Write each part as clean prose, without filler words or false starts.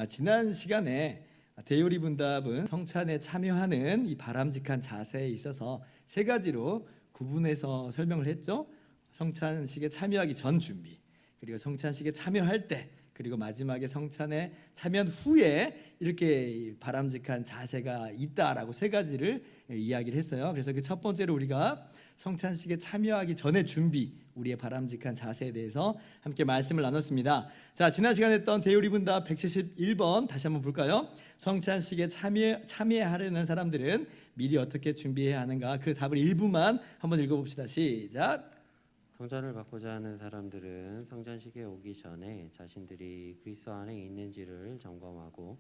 지난 시간에 대요리 분답은 성찬에 참여하는 이 바람직한 자세에 있어서 세 가지로 구분해서 설명을 했죠. 성찬식에 참여하기 전 준비, 그리고 성찬식에 참여할 때, 그리고 마지막에 성찬에 참여한 후에 이렇게 바람직한 자세가 있다라고 세 가지를 이야기를 했어요. 그래서 그 첫 번째로 우리가 성찬식에 참여하기 전에 준비, 우리의 바람직한 자세에 대해서 함께 말씀을 나눴습니다. 자, 지난 시간에 했던 대요리 분답 171번 다시 한번 볼까요? 성찬식에 참여하려는 사람들은 미리 어떻게 준비해야 하는가, 그 답을 일부만 한번 읽어봅시다. 시작. 성찬을 받고자 하는 사람들은 성찬식에 오기 전에 자신들이 그리스도 안에 있는지를 점검하고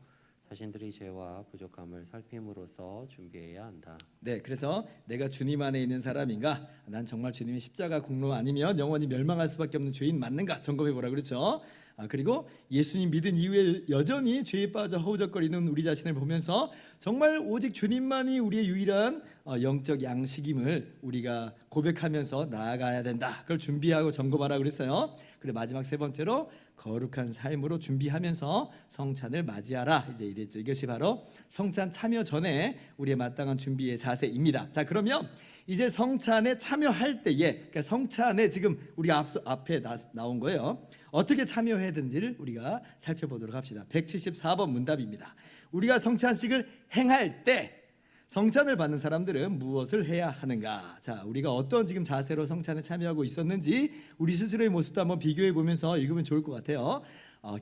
자신들의 죄와 부족함을 살핌으로써 준비해야 한다. 네, 그래서 내가 주님 안에 있는 사람인가? 난 정말 주님의 십자가 공로 아니면 영원히 멸망할 수밖에 없는 죄인 맞는가? 점검해 보라 그렇죠. 그리고 예수님 믿은 이후에 여전히 죄에 빠져 허우적거리는 우리 자신을 보면서 정말 오직 주님만이 우리의 유일한 영적 양식임을 우리가 고백하면서 나아가야 된다. 그걸 준비하고 점검하라 그랬어요. 그리고 마지막 세 번째로 거룩한 삶으로 준비하면서 성찬을 맞이하라. 이제 이랬죠. 이것이 바로 성찬 참여 전에 우리의 마땅한 준비의 자세입니다. 자, 그러면 이제 성찬에 참여할 때에, 그러니까 성찬에 지금 우리가 앞에 나온 거예요. 어떻게 참여해야 되는지를 우리가 살펴보도록 합시다. 174번 문답입니다. 우리가 성찬식을 행할 때 성찬을 받는 사람들은 무엇을 해야 하는가? 자, 우리가 어떤 지금 자세로 성찬에 참여하고 있었는지 우리 스스로의 모습도 한번 비교해 보면서 읽으면 좋을 것 같아요.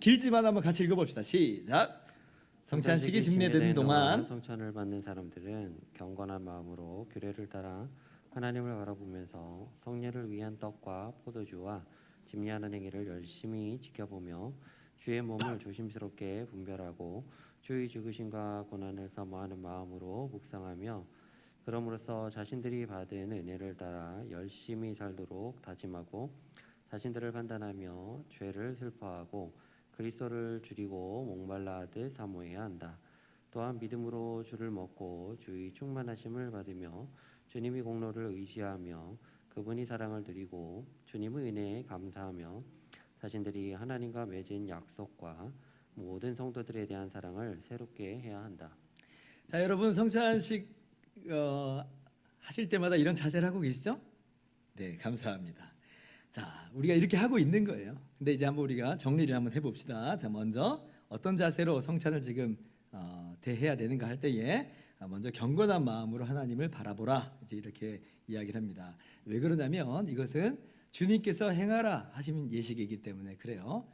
길지만 한번 같이 읽어봅시다. 시작. 성찬식이 집례되는 동안 성찬을 받는 사람들은 경건한 마음으로 규례를 따라 하나님을 바라보면서 성례를 위한 떡과 포도주와 집례하는 행위를 열심히 지켜보며 주의 몸을 조심스럽게 분별하고 주의 죽으심과 고난을 사모하는 마음으로 묵상하며 그럼으로써 자신들이 받은 은혜를 따라 열심히 살도록 다짐하고 자신들을 판단하며 죄를 슬퍼하고 그리스도를 줄이고 목말라 하듯 사모해야 한다. 또한 믿음으로 주를 먹고 주의 충만하심을 받으며 주님의 공로를 의지하며 그분이 사랑을 드리고 주님의 은혜에 감사하며 자신들이 하나님과 맺은 약속과 모든 성도들에 대한 사랑을 새롭게 해야 한다. 자, 여러분 성찬식 하실 때마다 이런 자세를 하고 계시죠? 네, 감사합니다. 자, 우리가 이렇게 하고 있는 거예요. 근데 이제 한번 우리가 정리를 한번 해봅시다. 자, 먼저 어떤 자세로 성찬을 지금 대해야 되는가 할 때에 먼저 경건한 마음으로 하나님을 바라보라, 이제 이렇게 이야기를 합니다. 왜 그러냐면 이것은 주님께서 행하라 하신 예식이기 때문에 그래요.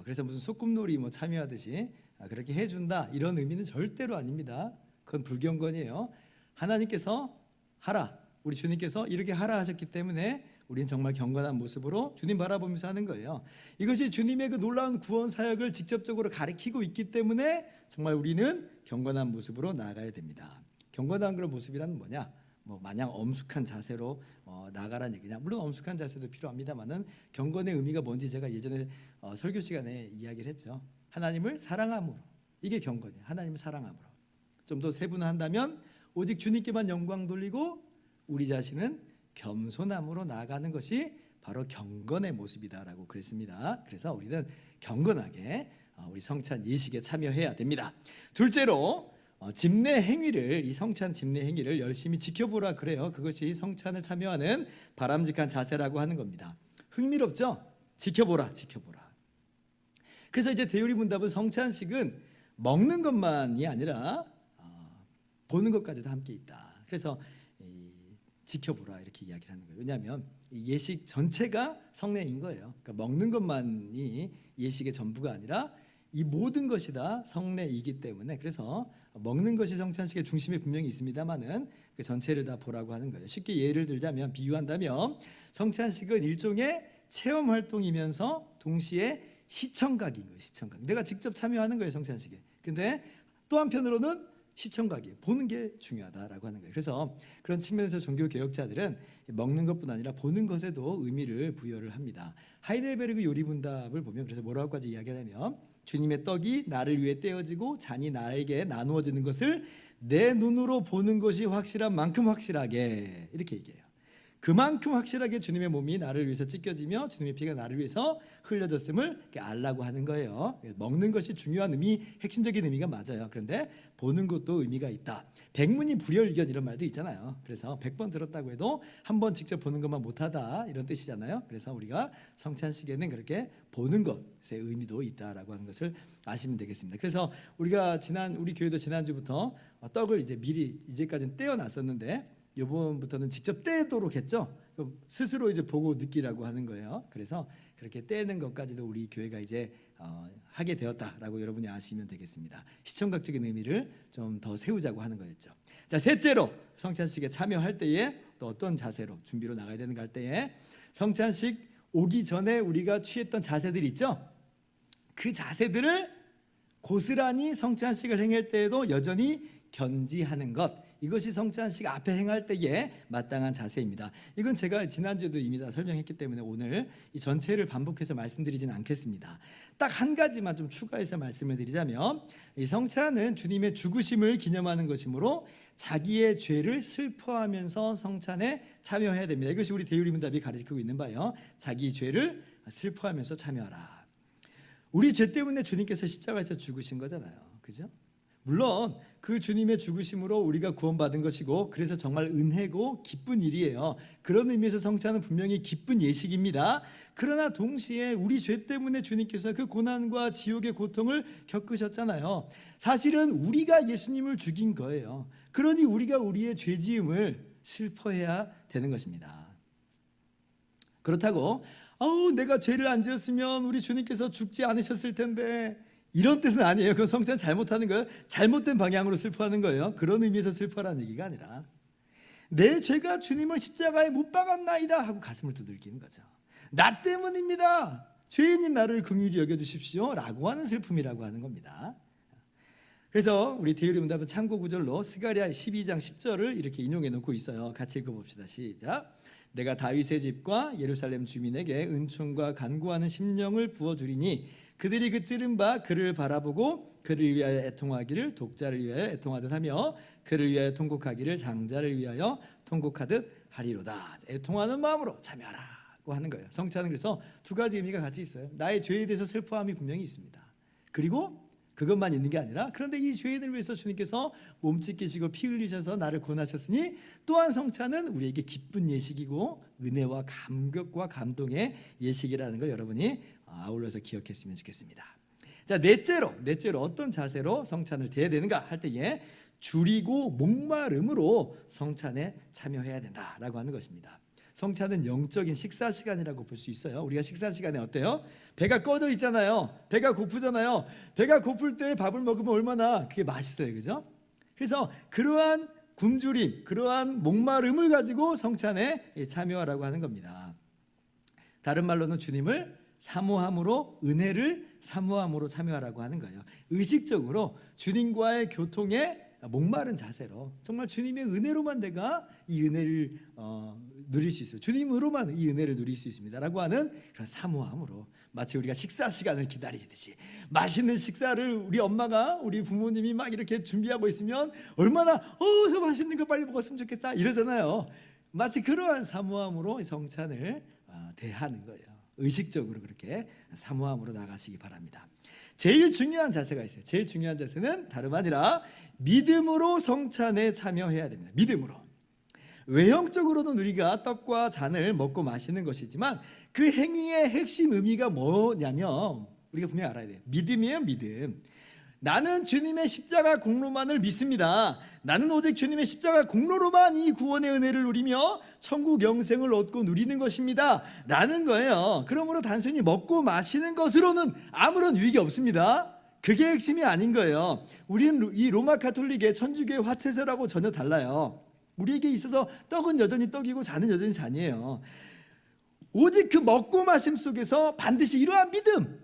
그래서 무슨 소꿉놀이 뭐 참여하듯이 그렇게 해준다 이런 의미는 절대로 아닙니다. 그건 불경건이에요. 하나님께서 하라, 우리 주님께서 이렇게 하라 하셨기 때문에 우리는 정말 경건한 모습으로 주님 바라보면서 하는 거예요. 이것이 주님의 그 놀라운 구원 사역을 직접적으로 가리키고 있기 때문에 정말 우리는 경건한 모습으로 나아가야 됩니다. 경건한 그런 모습이란 뭐냐? 뭐 마냥 엄숙한 자세로 나아가라는 얘기냐? 물론 엄숙한 자세도 필요합니다만은 경건의 의미가 뭔지 제가 예전에 설교 시간에 이야기를 했죠. 하나님을 사랑함으로, 이게 경건이에요. 하나님을 사랑함으로. 좀 더 세분화한다면 오직 주님께만 영광 돌리고 우리 자신은 겸손함으로 나아가는 것이 바로 경건의 모습이다라고 그랬습니다. 그래서 우리는 경건하게 우리 성찬 예식에 참여해야 됩니다. 둘째로 집례 행위를, 이 성찬 집례 행위를 열심히 지켜보라 그래요. 그것이 성찬을 참여하는 바람직한 자세라고 하는 겁니다. 흥미롭죠? 지켜보라. 그래서 이제 대요리 분답은 성찬식은 먹는 것만이 아니라 보는 것까지도 함께 있다. 그래서 지켜보라 이렇게 이야기를 하는 거예요. 왜냐하면 예식 전체가 성례인 거예요. 그러니까 먹는 것만이 예식의 전부가 아니라 이 모든 것이 다 성례이기 때문에, 그래서 먹는 것이 성찬식의 중심에 분명히 있습니다만은 그 전체를 다 보라고 하는 거예요. 쉽게 예를 들자면, 비유한다면 성찬식은 일종의 체험 활동이면서 동시에 시청각인 거예요. 시청각. 내가 직접 참여하는 거예요, 성찬식에. 근데 또 한편으로는 시청각이에요. 보는 게 중요하다라고 하는 거예요. 그래서 그런 측면에서 종교 개혁자들은 먹는 것뿐 아니라 보는 것에도 의미를 부여를 합니다. 하이델베르그 요리 분답을 보면 그래서 뭐라고까지 이야기하냐면, 주님의 떡이 나를 위해 떼어지고 잔이 나에게 나누어지는 것을 내 눈으로 보는 것이 확실한 만큼 확실하게, 이렇게 얘기해요. 그만큼 확실하게 주님의 몸이 나를 위해서 찢겨지며 주님의 피가 나를 위해서 흘려졌음을 이렇게 알라고 하는 거예요. 먹는 것이 중요한 의미, 핵심적인 의미가 맞아요. 그런데 보는 것도 의미가 있다. 백문이 불여일견 이런 말도 있잖아요. 그래서 100번 들었다고 해도 한 번 직접 보는 것만 못하다 이런 뜻이잖아요. 그래서 우리가 성찬식에는 그렇게 보는 것의 의미도 있다라고 하는 것을 아시면 되겠습니다. 그래서 우리 교회도 지난주부터 떡을 이제 미리 이제까지는 떼어놨었는데 이번부터는 직접 떼도록 했죠. 그럼 스스로 이제 보고 느끼라고 하는 거예요. 그래서 그렇게 떼는 것까지도 우리 교회가 이제 하게 되었다라고 여러분이 아시면 되겠습니다. 시청각적인 의미를 좀 더 세우자고 하는 거였죠. 자, 셋째로 성찬식에 참여할 때에 또 어떤 자세로 준비로 나가야 되는가 할 때에 성찬식 오기 전에 우리가 취했던 자세들 있죠. 그 자세들을 고스란히 성찬식을 행할 때에도 여전히 견지하는 것, 이것이 성찬식 앞에 행할 때에 마땅한 자세입니다. 이건 제가 지난주에도 이미 다 설명했기 때문에 오늘 이 전체를 반복해서 말씀드리지는 않겠습니다. 딱 한 가지만 좀 추가해서 말씀을 드리자면 이 성찬은 주님의 죽으심을 기념하는 것이므로 자기의 죄를 슬퍼하면서 성찬에 참여해야 됩니다. 이것이 우리 대유리문답이 가르치고 있는 바예요. 자기 죄를 슬퍼하면서 참여하라. 우리 죄 때문에 주님께서 십자가에서 죽으신 거잖아요. 그죠? 물론 그 주님의 죽으심으로 우리가 구원받은 것이고 그래서 정말 은혜고 기쁜 일이에요. 그런 의미에서 성찬은 분명히 기쁜 예식입니다. 그러나 동시에 우리 죄 때문에 주님께서 그 고난과 지옥의 고통을 겪으셨잖아요. 사실은 우리가 예수님을 죽인 거예요. 그러니 우리가 우리의 죄지음을 슬퍼해야 되는 것입니다. 그렇다고 내가 죄를 안 지었으면 우리 주님께서 죽지 않으셨을 텐데 이런 뜻은 아니에요. 그건 성찬 잘못하는 거예요. 잘못된 방향으로 슬퍼하는 거예요. 그런 의미에서 슬퍼라는 얘기가 아니라 내 죄가 주님을 십자가에 못 박았나이다 하고 가슴을 두들기는 거죠. 나 때문입니다. 죄인인 나를 긍휼히 여겨주십시오 라고 하는 슬픔이라고 하는 겁니다. 그래서 우리 대유리문답은 참고 구절로 스가랴 12장 10절을 이렇게 인용해 놓고 있어요. 같이 읽어봅시다. 시작. 내가 다윗의 집과 예루살렘 주민에게 은총과 간구하는 심령을 부어주리니 그들이 그 찌른 바 그를 바라보고 그를 위하여 애통하기를 독자를 위하여 애통하듯 하며 그를 위하여 통곡하기를 장자를 위하여 통곡하듯 하리로다. 애통하는 마음으로 참여하라고 하는 거예요. 성찬은 그래서 두 가지 의미가 같이 있어요. 나의 죄에 대해서 슬퍼함이 분명히 있습니다. 그리고 그것만 있는 게 아니라 그런데 이 죄인을 위해서 주님께서 몸 찢기시고 피 흘리셔서 나를 구원하셨으니 또한 성찬은 우리에게 기쁜 예식이고 은혜와 감격과 감동의 예식이라는 걸 여러분이 아울러서 기억했으면 좋겠습니다. 자, 넷째로 어떤 자세로 성찬을 대해야 되는가 할 때에 줄이고 목마름으로 성찬에 참여해야 된다라고 하는 것입니다. 성찬은 영적인 식사 시간이라고 볼 수 있어요. 우리가 식사 시간에 어때요? 배가 꺼져 있잖아요. 배가 고프잖아요. 배가 고플 때 밥을 먹으면 얼마나 그게 맛있어요. 그죠? 그래서 그러한 굶주림, 그러한 목마름을 가지고 성찬에 참여하라고 하는 겁니다. 다른 말로는 주님을 사모함으로, 은혜를 사모함으로 참여하라고 하는 거예요. 의식적으로 주님과의 교통에 목마른 자세로 정말 주님의 은혜로만 내가 이 은혜를 누릴 수 있어요. 주님으로만 이 은혜를 누릴 수 있습니다 라고 하는 그런 사모함으로, 마치 우리가 식사 시간을 기다리듯이 맛있는 식사를 우리 엄마가, 우리 부모님이 막 이렇게 준비하고 있으면 얼마나 저 맛있는 거 빨리 먹었으면 좋겠다 이러잖아요. 마치 그러한 사모함으로 성찬을 대하는 거예요. 의식적으로 그렇게 사모함으로 나가시기 바랍니다. 제일 중요한 자세가 있어요. 제일 중요한 자세는 다름 아니라 믿음으로 성찬에 참여해야 됩니다. 믿음으로. 외형적으로는 우리가 떡과 잔을 먹고 마시는 것이지만 그 행위의 핵심 의미가 뭐냐면 우리가 분명히 알아야 돼요. 믿음이에요. 믿음. 나는 주님의 십자가 공로만을 믿습니다. 나는 오직 주님의 십자가 공로로만 이 구원의 은혜를 누리며 천국 영생을 얻고 누리는 것입니다 라는 거예요. 그러므로 단순히 먹고 마시는 것으로는 아무런 유익이 없습니다. 그게 핵심이 아닌 거예요. 우리는 이 로마 가톨릭의 천주교의 화채설하고 전혀 달라요. 우리에게 있어서 떡은 여전히 떡이고 잔은 여전히 잔이에요. 오직 그 먹고 마심 속에서 반드시 이러한 믿음,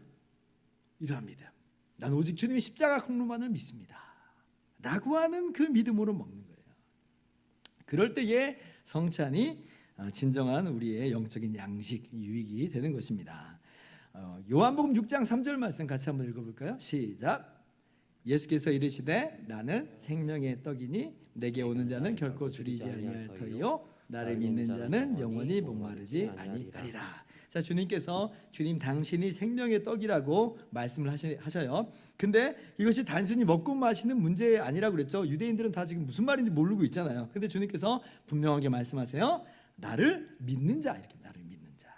난 오직 주님의 십자가 공로만을 믿습니다 라고 하는 그 믿음으로 먹는 거예요. 그럴 때에 성찬이 진정한 우리의 영적인 양식, 유익이 되는 것입니다. 요한복음 6장 3절 말씀 같이 한번 읽어볼까요? 시작. 예수께서 이르시되 나는 생명의 떡이니 내게 오는 자는 결코 줄이지 아니할 터이요 나를 믿는 자는 영원히 목마르지 아니하리라. 자, 주님께서 주님 당신이 생명의 떡이라고 말씀을 하셔요. 근데 이것이 단순히 먹고 마시는 문제 아니라고 그랬죠. 유대인들은 다 지금 무슨 말인지 모르고 있잖아요. 근데 주님께서 분명하게 말씀하세요. 나를 믿는 자, 이렇게 나를 믿는 자.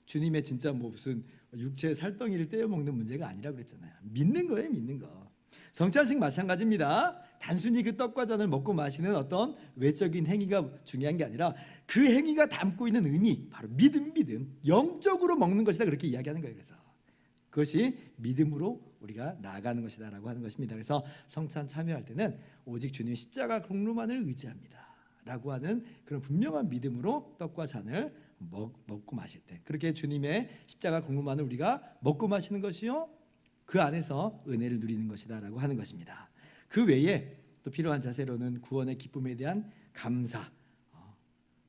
주님의 진짜 뭐 무슨 육체의 살덩이를 떼어 먹는 문제가 아니라고 그랬잖아요. 믿는 거예요, 믿는 거. 성찬식 마찬가지입니다. 단순히 그 떡과 잔을 먹고 마시는 어떤 외적인 행위가 중요한 게 아니라 그 행위가 담고 있는 의미, 바로 믿음, 영적으로 먹는 것이다, 그렇게 이야기하는 거예요. 그래서 그것이 믿음으로 우리가 나아가는 것이다라고 하는 것입니다. 그래서 성찬 참여할 때는 오직 주님의 십자가 공로만을 의지합니다라고 하는 그런 분명한 믿음으로 떡과 잔을 먹고 마실 때, 그렇게 주님의 십자가 공로만을 우리가 먹고 마시는 것이요, 그 안에서 은혜를 누리는 것이다라고 하는 것입니다. 그 외에 또 필요한 자세로는 구원의 기쁨에 대한 감사,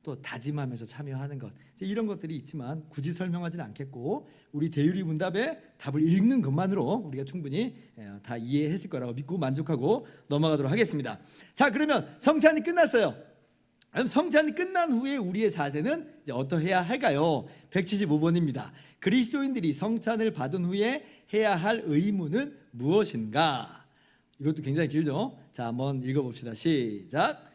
또 다짐하면서 참여하는 것, 이런 것들이 있지만 굳이 설명하지는 않겠고, 우리 대유리 문답의 답을 읽는 것만으로 우리가 충분히 다 이해했을 거라고 믿고 만족하고 넘어가도록 하겠습니다. 자, 그러면 성찬이 끝났어요. 그럼 성찬이 끝난 후에 우리의 자세는 이제 어떠해야 할까요? 175번입니다. 그리스도인들이 성찬을 받은 후에 해야 할 의무는 무엇인가? 이것도 굉장히 길죠. 자, 한번 읽어봅시다. 시작.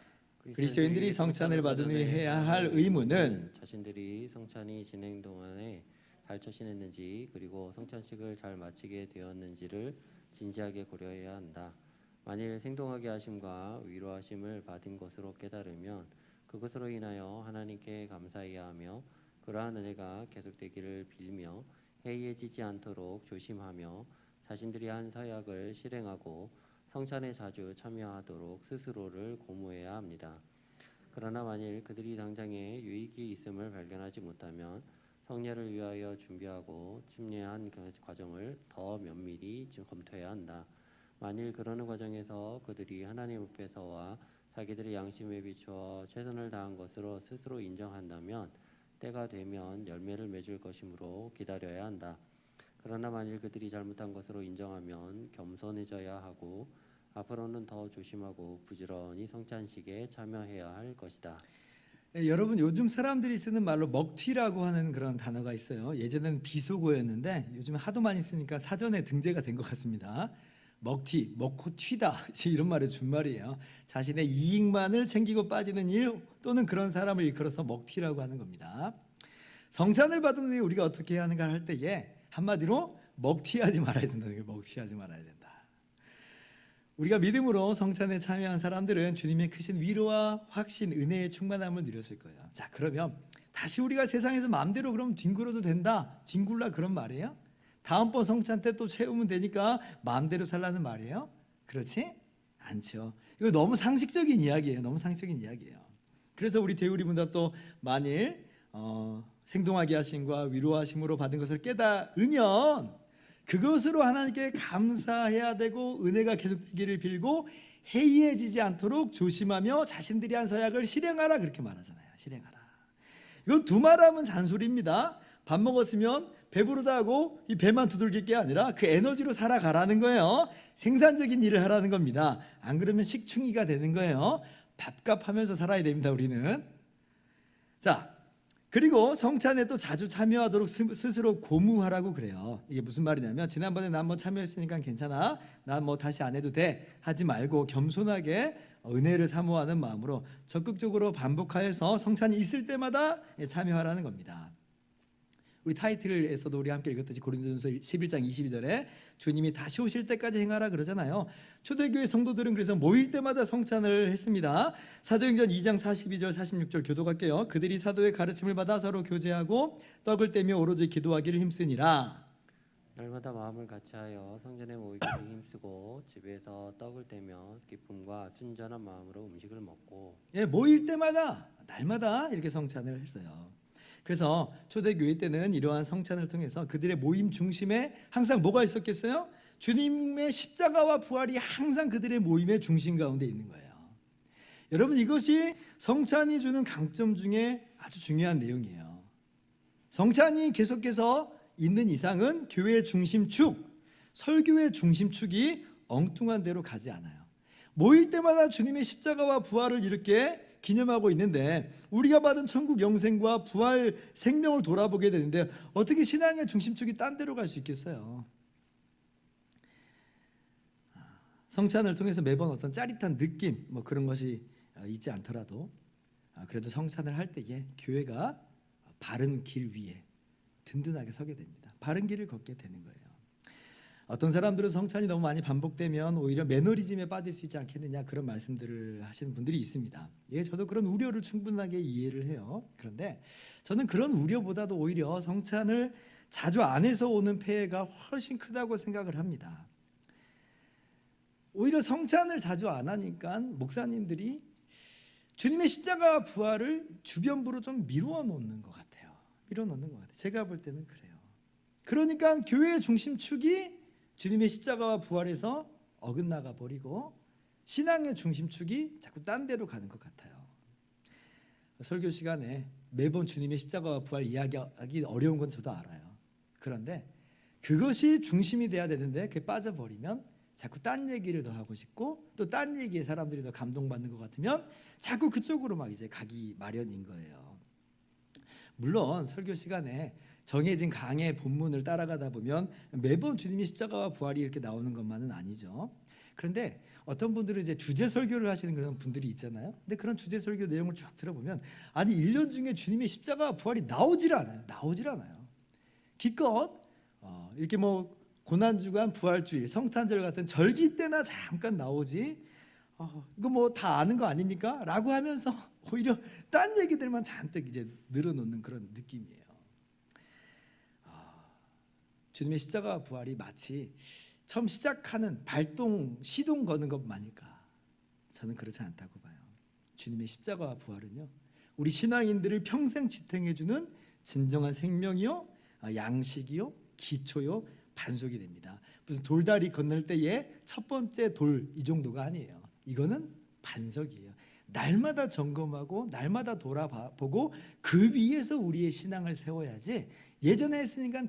그리스도인들이 성찬을 받은 후에 해야 할 의무는 자신들이 성찬이 진행 동안에 잘 처신했는지, 그리고 성찬식을 잘 마치게 되었는지를 진지하게 고려해야 한다. 만일 생동하게 하심과 위로하심을 받은 것으로 깨달으면 그것으로 인하여 하나님께 감사해야 하며, 그러한 은혜가 계속되기를 빌며 해이해지지 않도록 조심하며 자신들이 한 사역을 실행하고 성찬에 자주 참여하도록 스스로를 고무해야 합니다. 그러나 만일 그들이 당장에 유익이 있음을 발견하지 못하면 성례를 위하여 준비하고 침례한 그 과정을 더 면밀히 검토해야 한다. 만일 그러는 과정에서 그들이 하나님 앞에서와 자기들의 양심에 비추어 최선을 다한 것으로 스스로 인정한다면 때가 되면 열매를 맺을 것이므로 기다려야 한다. 그러나 만일 그들이 잘못한 것으로 인정하면 겸손해져야 하고 앞으로는 더 조심하고 부지런히 성찬식에 참여해야 할 것이다. 여러분, 요즘 사람들이 쓰는 말로 먹튀라고 하는 그런 단어가 있어요. 예전에는 비속어였는데 요즘 하도 많이 쓰니까 사전에 등재가 된 것 같습니다. 먹튀, 먹고 튀다, 이런 말의 준말이에요. 자신의 이익만을 챙기고 빠지는 일 또는 그런 사람을 일컬어서 먹튀라고 하는 겁니다. 성찬을 받은 후에 우리가 어떻게 해야 하는가 할 때에 한마디로 먹튀하지 말아야 된다는 거예요. 먹튀하지 말아야 된다. 우리가 믿음으로 성찬에 참여한 사람들은 주님의 크신 위로와 확신, 은혜의 충만함을 누렸을 거예요. 자, 그러면 다시 우리가 세상에서 마음대로 그럼 뒹굴어도 된다, 뒹굴라, 그런 말이에요? 다음번 성찬 때 또 채우면 되니까 마음대로 살라는 말이에요? 그렇지 않죠. 이거 너무 상식적인 이야기예요. 너무 상식적인 이야기예요. 그래서 우리 대우리 문답도 만일 생동하게 하심과 위로하심으로 받은 것을 깨달으면 그것으로 하나님께 감사해야 되고 은혜가 계속되기를 빌고 해이해지지 않도록 조심하며 자신들이 한 서약을 실행하라, 그렇게 말하잖아요. 실행하라. 이건 두말하면 잔소리입니다. 밥 먹었으면 배부르다 하고 이 배만 두들길 게 아니라 그 에너지로 살아가라는 거예요. 생산적인 일을 하라는 겁니다. 안 그러면 식충이가 되는 거예요. 밥값 하면서 살아야 됩니다, 우리는. 자, 그리고 성찬에 또 자주 참여하도록 스스로 고무하라고 그래요. 이게 무슨 말이냐면, 지난번에 나 한번 참여했으니까 괜찮아, 난 뭐 다시 안 해도 돼 하지 말고 겸손하게 은혜를 사모하는 마음으로 적극적으로 반복하여서 성찬이 있을 때마다 참여하라는 겁니다. 우리 타이틀에서도 우리 함께 읽었듯이 고린도전서 11장 22절에 주님이 다시 오실 때까지 행하라 그러잖아요. 초대교회 성도들은 그래서 모일 때마다 성찬을 했습니다. 사도행전 2장 42절 46절 교도할게요. 그들이 사도의 가르침을 받아 서로 교제하고 떡을 떼며 오로지 기도하기를 힘쓰니라. 날마다 마음을 같이하여 성전에 모이기를 힘쓰고 집에서 떡을 떼며 기쁨과 순전한 마음으로 음식을 먹고. 예, 모일 때마다 날마다 이렇게 성찬을 했어요. 그래서 초대교회 때는 이러한 성찬을 통해서 그들의 모임 중심에 항상 뭐가 있었겠어요? 주님의 십자가와 부활이 항상 그들의 모임의 중심 가운데 있는 거예요. 여러분, 이것이 성찬이 주는 강점 중에 아주 중요한 내용이에요. 성찬이 계속해서 있는 이상은 교회의 중심축, 설교의 중심축이 엉뚱한 데로 가지 않아요. 모일 때마다 주님의 십자가와 부활을 이렇게 기념하고 있는데 우리가 받은 천국 영생과 부활 생명을 돌아보게 되는데 어떻게 신앙의 중심축이 딴 데로 갈 수 있겠어요? 성찬을 통해서 매번 어떤 짜릿한 느낌 뭐 그런 것이 있지 않더라도 그래도 성찬을 할 때에 교회가 바른 길 위에 든든하게 서게 됩니다. 바른 길을 걷게 되는 거예요. 어떤 사람들은 성찬이 너무 많이 반복되면 오히려 매너리즘에 빠질 수 있지 않겠느냐 그런 말씀들을 하시는 분들이 있습니다. 예, 저도 그런 우려를 충분하게 이해를 해요. 그런데 저는 그런 우려보다도 오히려 성찬을 자주 안 해서 오는 폐해가 훨씬 크다고 생각을 합니다. 오히려 성찬을 자주 안 하니까 목사님들이 주님의 십자가 부활을 주변부로 좀 미루어 놓는 것 같아요. 미루어 놓는 것 같아요. 제가 볼 때는 그래요. 그러니까 교회의 중심축이 주님의 십자가와 부활에서 어긋나가 버리고 신앙의 중심축이 자꾸 딴 데로 가는 것 같아요. 설교 시간에 매번 주님의 십자가와 부활 이야기하기 어려운 건 저도 알아요. 그런데 그것이 중심이 돼야 되는데 그게 빠져버리면 자꾸 딴 얘기를 더 하고 싶고 또 딴 얘기에 사람들이 더 감동받는 것 같으면 자꾸 그쪽으로 막 이제 가기 마련인 거예요. 물론 설교 시간에 정해진 강의 본문을 따라가다 보면 매번 주님의 십자가와 부활이 이렇게 나오는 것만은 아니죠. 그런데 어떤 분들은 이제 주제 설교를 하시는 그런 분들이 있잖아요. 근데 그런 주제 설교 내용을 쭉 들어보면 아니 1년 중에 주님의 십자가와 부활이 나오질 않아요. 기껏 이렇게 뭐 고난주간, 부활주일, 성탄절 같은 절기 때나 잠깐 나오지 이거 뭐 다 아는 거 아닙니까? 라고 하면서 오히려 딴 얘기들만 잔뜩 이제 늘어놓는 그런 느낌이에요. 주님의 십자가 부활이 마치 처음 시작하는 시동 거는 것만일까? 저는 그렇지 않다고 봐요. 주님의 십자가와 부활은요, 우리 신앙인들을 평생 지탱해주는 진정한 생명이요, 양식이요, 기초요, 반석이 됩니다. 무슨 돌다리 건널 때의 첫 번째 돌 이 정도가 아니에요. 이거는 반석이에요. 날마다 점검하고 날마다 돌아보고 그 위에서 우리의 신앙을 세워야지 예전에 했으니까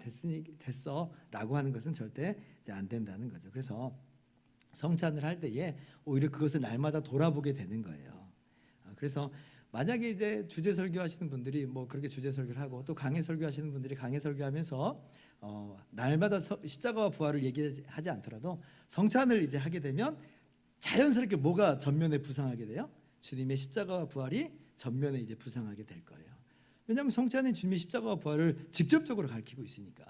됐어 라고 하는 것은 절대 이제 안 된다는 거죠. 그래서 성찬을 할 때에 오히려 그것을 날마다 돌아보게 되는 거예요. 그래서 만약에 이제 주제 설교하시는 분들이 뭐 그렇게 주제 설교를 하고 또 강해 설교하시는 분들이 강해 설교하면서 날마다 십자가와 부활을 얘기하지 않더라도 성찬을 이제 하게 되면 자연스럽게 뭐가 전면에 부상하게 돼요? 주님의 십자가와 부활이 전면에 이제 부상하게 될 거예요. 왜냐하면 성찬은 주님의 십자가와 부활을 직접적으로 가르치고 있으니까.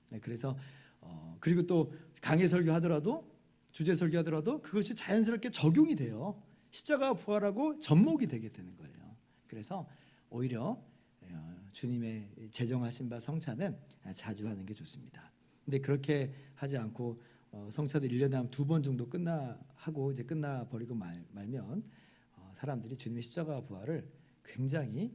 네, 그래서 그리고 또 강해 설교하더라도 주제 설교하더라도 그것이 자연스럽게 적용이 돼요. 십자가와 부활하고 접목이 되게 되는 거예요. 그래서 오히려 주님의 제정하신 바 성찬은 자주 하는 게 좋습니다. 근데 그렇게 하지 않고 성찬을 1년에 한 2번 정도 하고 이제 끝나버리고 말면 사람들이 주님의 십자가와 부활을 굉장히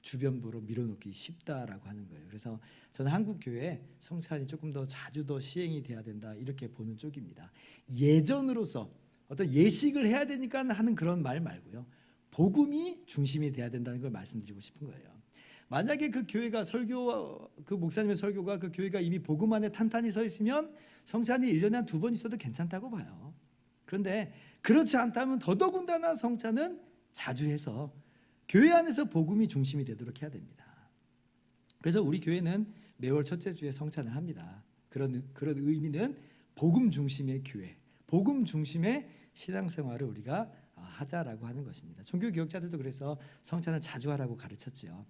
주변부로 밀어놓기 쉽다라고 하는 거예요. 그래서 저는 한국 교회에 성찬이 조금 더 자주 더 시행이 돼야 된다 이렇게 보는 쪽입니다. 예전으로서 어떤 예식을 해야 되니까 하는 그런 말 말고요. 복음이 중심이 돼야 된다는 걸 말씀드리고 싶은 거예요. 만약에 그 교회가 그 목사님의 설교가 그 교회가 이미 복음 안에 탄탄히 서 있으면 성찬이 1년에 한 2번 있어도 괜찮다고 봐요. 그런데 그렇지 않다면 더더군다나 성찬은 자주 해서 교회 안에서 복음이 중심이 되도록 해야 됩니다. 그래서 우리 교회는 매월 첫째 주에 성찬을 합니다. 그런 의미는 복음 중심의 교회, 복음 중심의 신앙생활을 우리가 하자라고 하는 것입니다. 종교 교역자들도 그래서 성찬을 자주 하라고 가르쳤죠.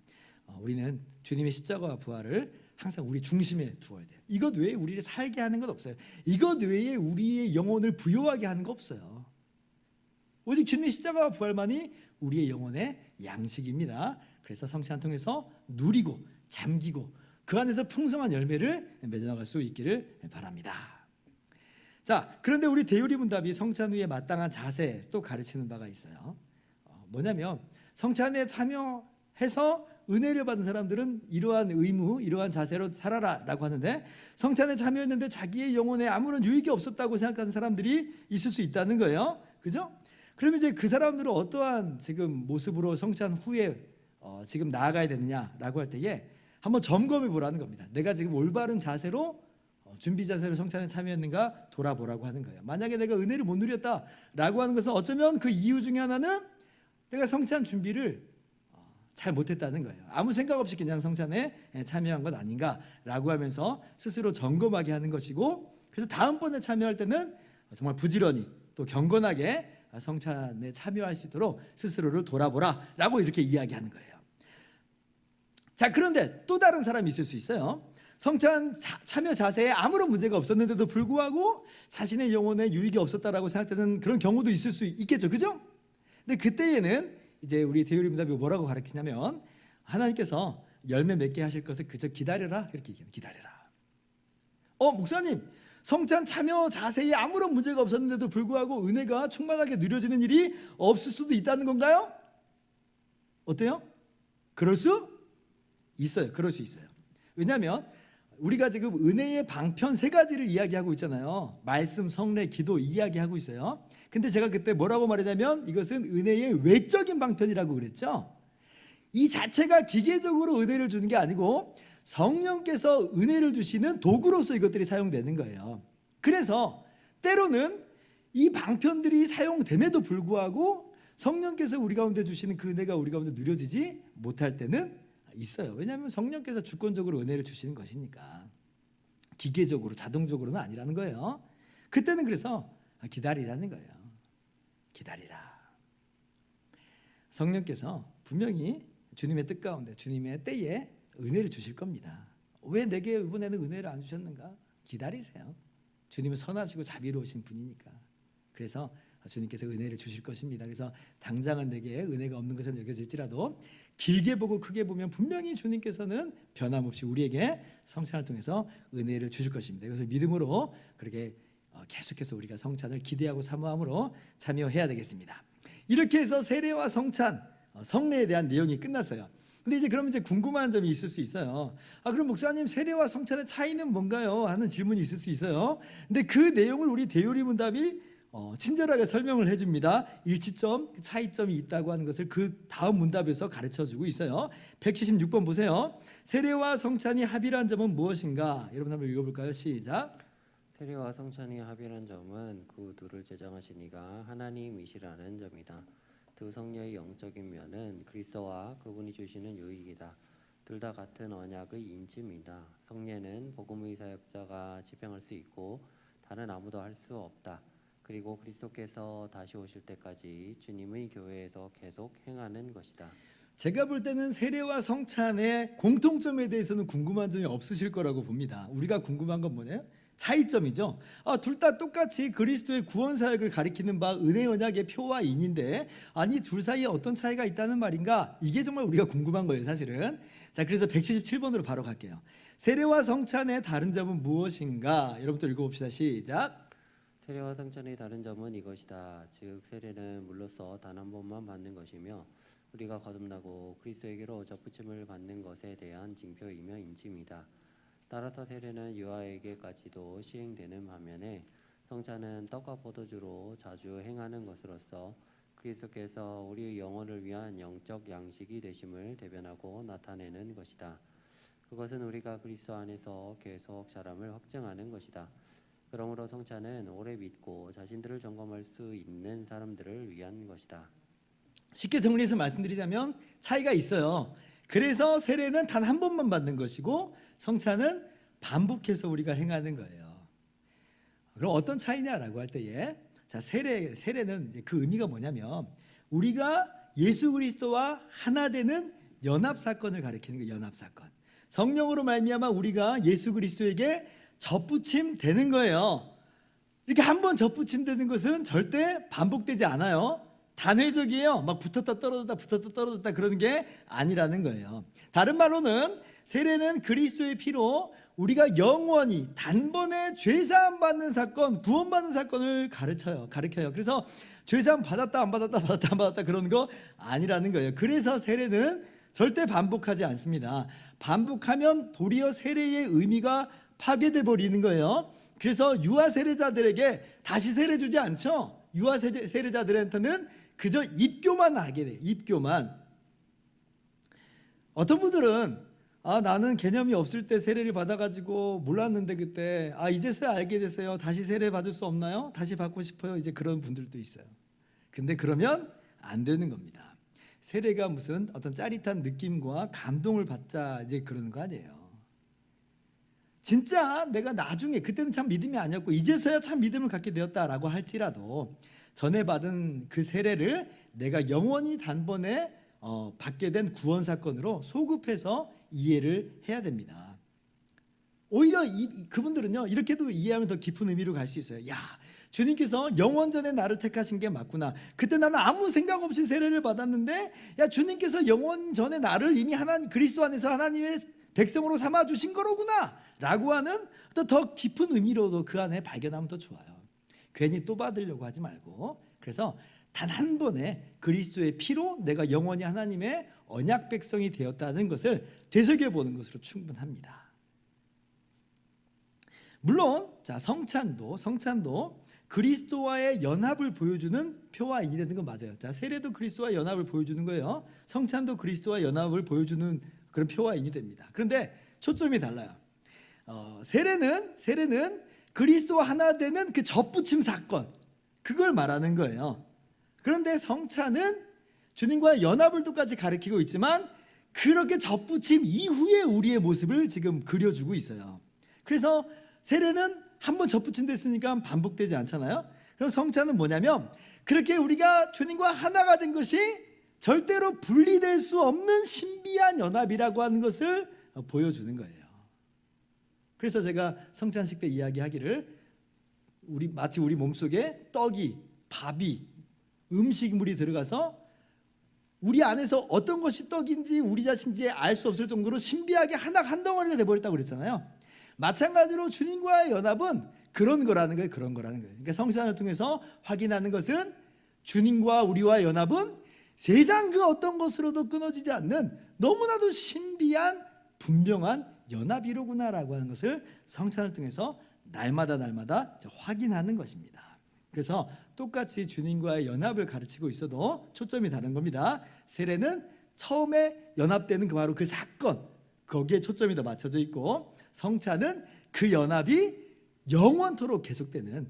우리는 주님의 십자가와 부활을 항상 우리 중심에 두어야 돼요. 이것 외에 우리를 살게 하는 것 없어요. 이것 외에 우리의 영혼을 부요하게 하는 거 없어요. 오직 주님의 십자가와 부활만이 우리의 영혼의 양식입니다. 그래서 성찬을 통해서 누리고 잠기고 그 안에서 풍성한 열매를 맺어나갈 수 있기를 바랍니다. 자, 그런데 우리 대요리문답이 성찬 후에 마땅한 자세 또 가르치는 바가 있어요. 뭐냐면 성찬에 참여해서 은혜를 받은 사람들은 이러한 의무, 이러한 자세로 살아라라고 하는데 성찬에 참여했는데 자기의 영혼에 아무런 유익이 없었다고 생각하는 사람들이 있을 수 있다는 거예요. 그죠? 그러면 이제 그 사람들은 어떠한 지금 모습으로 성찬 후에 지금 나아가야 되느냐라고 할 때에 한번 점검해 보라는 겁니다. 내가 지금 올바른 자세로 준비 자세로 성찬에 참여했는가 돌아보라고 하는 거예요. 만약에 내가 은혜를 못 누렸다라고 하는 것은 어쩌면 그 이유 중에 하나는 내가 성찬 준비를 잘 못했다는 거예요. 아무 생각 없이 그냥 성찬에 참여한 것 아닌가라고 하면서 스스로 점검하게 하는 것이고, 그래서 다음번에 참여할 때는 정말 부지런히 또 경건하게 성찬에 참여할 수 있도록 스스로를 돌아보라라고 이렇게 이야기하는 거예요. 자, 그런데 또 다른 사람이 있을 수 있어요. 성찬 참여 자세에 아무런 문제가 없었는데도 불구하고 자신의 영혼에 유익이 없었다라고 생각되는 그런 경우도 있을 수 있겠죠, 그죠? 근데 그때에는 이제 우리 대요리 문답이 뭐라고 가르치냐면, 하나님께서 열매 맺게 하실 것을 그저 기다려라, 이렇게 얘기해요. 기다려라. 목사님, 성찬 참여 자세에 아무런 문제가 없었는데도 불구하고 은혜가 충만하게 누려지는 일이 없을 수도 있다는 건가요? 어때요? 그럴 수 있어요. 그럴 수 있어요. 왜냐하면 우리가 지금 은혜의 방편 3가지를 이야기하고 있잖아요. 말씀, 성례, 기도 이야기하고 있어요. 근데 제가 그때 뭐라고 말했냐면, 이것은 은혜의 외적인 방편이라고 그랬죠. 이 자체가 기계적으로 은혜를 주는 게 아니고 성령께서 은혜를 주시는 도구로서 이것들이 사용되는 거예요. 그래서 때로는 이 방편들이 사용됨에도 불구하고 성령께서 우리 가운데 주시는 그 은혜가 우리 가운데 누려지지 못할 때는 있어요. 왜냐하면 성령께서 주권적으로 은혜를 주시는 것이니까, 기계적으로 자동적으로는 아니라는 거예요. 그때는 그래서 기다리라는 거예요. 기다리라. 성령께서 분명히 주님의 뜻 가운데 주님의 때에 은혜를 주실 겁니다. 왜 내게 이번에는 은혜를 안 주셨는가? 기다리세요. 주님은 선하시고 자비로우신 분이니까. 그래서 주님께서 은혜를 주실 것입니다. 그래서 당장은 내게 은혜가 없는 것처럼 여겨질지라도 길게 보고 크게 보면 분명히 주님께서는 변함없이 우리에게 성찬을 통해서 은혜를 주실 것입니다. 그래서 믿음으로 그렇게 계속해서 우리가 성찬을 기대하고 사모함으로 참여해야 되겠습니다. 이렇게 해서 세례와 성찬, 성례에 대한 내용이 끝났어요. 근데 이제 그럼 이제 궁금한 점이 있을 수 있어요. 그럼 목사님, 세례와 성찬의 차이는 뭔가요? 하는 질문이 있을 수 있어요. 근데 그 내용을 우리 대요리 문답이 친절하게 설명을 해줍니다. 일치점, 차이점이 있다고 하는 것을 그 다음 문답에서 가르쳐주고 있어요. 176번 보세요. 세례와 성찬이 합일한 점은 무엇인가? 여러분 한번 읽어볼까요? 시작. 세례와 성찬이 합일한 점은 그 둘을 제정하신 이가 하나님이시라는 점이다. 두 성녀의 영적인 면은 그리스도와 그분이 주시는 유익이다. 둘 다 같은 언약의 인침이다. 성례는 복음의 사역자가 집행할 수 있고 다른 아무도 할 수 없다. 그리고 그리스도께서 다시 오실 때까지 주님의 교회에서 계속 행하는 것이다. 제가 볼 때는 세례와 성찬의 공통점에 대해서는 궁금한 점이 없으실 거라고 봅니다. 우리가 궁금한 건 뭐냐? 차이점이죠. 둘 다 똑같이 그리스도의 구원 사역을 가리키는 바 은혜 언약의 표와 인인데, 아니 둘 사이에 어떤 차이가 있다는 말인가? 이게 정말 우리가 궁금한 거예요, 사실은. 자, 그래서 177번으로 바로 갈게요. 세례와 성찬의 다른 점은 무엇인가? 여러분들 읽어봅시다. 시작. 세례와 성찬의 다른 점은 이것이다. 즉 세례는 물로써 단 한 번만 받는 것이며 우리가 거듭나고 그리스도에게로 접붙임을 받는 것에 대한 징표이며 인침이다. 따라서 세례는 유아에게까지도 시행되는 반면에 성찬은 떡과 포도주로 자주 행하는 것으로서 그리스도께서 우리의 영혼을 위한 영적 양식이 되심을 대변하고 나타내는 것이다. 그것은 우리가 그리스도 안에서 계속 자람을 확증하는 것이다. 그러므로 성찬은 오래 믿고 자신들을 점검할 수 있는 사람들을 위한 것이다. 쉽게 정리해서 말씀드리자면 차이가 있어요. 그래서 세례는 단 한 번만 받는 것이고 성찬은 반복해서 우리가 행하는 거예요. 그럼 어떤 차이냐라고 할 때에, 자, 세례는 이제 그 의미가 뭐냐면 우리가 예수 그리스도와 하나 되는 연합 사건을 가리키는 거예요. 연합 사건. 성령으로 말미암아 우리가 예수 그리스도에게 접붙임 되는 거예요. 이렇게 한 번 접붙임 되는 것은 절대 반복되지 않아요. 단회적이에요. 막 붙었다 떨어졌다 그러는 게 아니라는 거예요. 다른 말로는 세례는 그리스도의 피로 우리가 영원히 단번에 죄사함 받는 사건, 구원받는 사건을 가르쳐요. 그래서 죄사함 받았다 안 받았다 그러는 거 아니라는 거예요. 그래서 세례는 절대 반복하지 않습니다. 반복하면 도리어 세례의 의미가 파괴돼 버리는 거예요. 그래서 유아 세례자들에게 다시 세례 주지 않죠. 유아 세례자들한테는 그저 입교만 하게 돼요. 입교만. 어떤 분들은 나는 개념이 없을 때 세례를 받아가지고 몰랐는데 그때 이제서야 알게 됐어요. 다시 세례 받을 수 없나요? 다시 받고 싶어요. 이제 그런 분들도 있어요. 근데 그러면 안 되는 겁니다. 세례가 무슨 어떤 짜릿한 느낌과 감동을 받자 이제 그러는 거 아니에요. 진짜 내가 나중에 그때는 참 믿음이 아니었고 이제서야 참 믿음을 갖게 되었다라고 할지라도 전에 받은 그 세례를 내가 영원히 단번에 받게 된 구원 사건으로 소급해서 이해를 해야 됩니다. 오히려 그분들은요 이렇게도 이해하면 더 깊은 의미로 갈 수 있어요. 야, 주님께서 영원전에 나를 택하신 게 맞구나. 그때 나는 아무 생각 없이 세례를 받았는데 야, 주님께서 영원전에 나를 이미 하나님 그리스도 안에서 하나님의 백성으로 삼아 주신 거로구나 라고 하는 더 깊은 의미로도 그 안에 발견하면 더 좋아요. 괜히 또 받으려고 하지 말고. 그래서 단 한 번에 그리스도의 피로 내가 영원히 하나님의 언약 백성이 되었다는 것을 되새겨보는 것으로 충분합니다. 물론 자 성찬도 그리스도와의 연합을 보여주는 표와 인이 되는 건 맞아요. 자 세례도 그리스도와 연합을 보여주는 거예요. 성찬도 그리스도와 연합을 보여주는 그런 표와 인이 됩니다. 그런데 초점이 달라요. 세례는 그리스도와 하나 되는 그 접붙임 사건 그걸 말하는 거예요. 그런데 성찬은 주님과의 연합을 똑같이 가리키고 있지만 그렇게 접붙임 이후에 우리의 모습을 지금 그려주고 있어요. 그래서 세례는 한번 접붙임 됐으니까 반복되지 않잖아요. 그럼 성찬은 뭐냐면 그렇게 우리가 주님과 하나가 된 것이 절대로 분리될 수 없는 신비한 연합이라고 하는 것을 보여주는 거예요. 그래서 제가 성찬식 때 이야기하기를 마치 우리 몸속에 떡이 밥이 음식물이 들어가서 우리 안에서 어떤 것이 떡인지 우리 자신인지 알 수 없을 정도로 신비하게 하나 한 덩어리가 돼버렸다고 그랬잖아요. 마찬가지로 주님과의 연합은 그런 거라는 거예요. 그러니까 성찬을 통해서 확인하는 것은 주님과 우리와의 연합은 세상 그 어떤 것으로도 끊어지지 않는 너무나도 신비한 분명한 연합이로구나라고 하는 것을 성찬을 통해서 날마다 확인하는 것입니다. 그래서 똑같이 주님과의 연합을 가르치고 있어도 초점이 다른 겁니다. 세례는 처음에 연합되는 바로 그 사건 거기에 초점이 더 맞춰져 있고 성찬은 그 연합이 영원토록 계속되는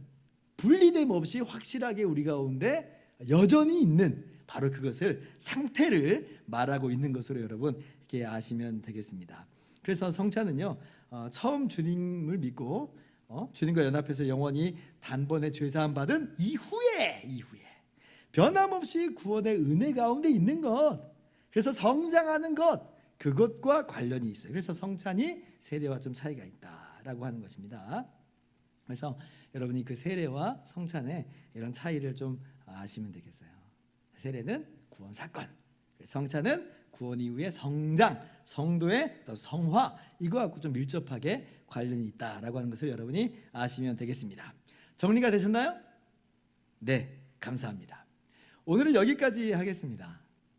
분리됨 없이 확실하게 우리 가운데 여전히 있는 바로 그것을 상태를 말하고 있는 것으로 여러분 이렇게 아시면 되겠습니다. 그래서 성찬은요 처음 주님을 믿고 주님과 연합해서 영원히 단번에 죄사함 받은 이후에 변함없이 구원의 은혜 가운데 있는 것 그래서 성장하는 것 그것과 관련이 있어요. 그래서 성찬이 세례와 좀 차이가 있다라고 하는 것입니다. 그래서 여러분이 그 세례와 성찬의 이런 차이를 좀 아시면 되겠어요. 세례는 구원 사건, 성찬은 구원 이후의 성장, 성도의 성화 이거 갖고 좀 밀접하게 관련이 있다라고 하는 것을 여러분이 아시면 되겠습니다. 정리가 되셨나요? 네, 감사합니다. 오늘은 여기까지 하겠습니다.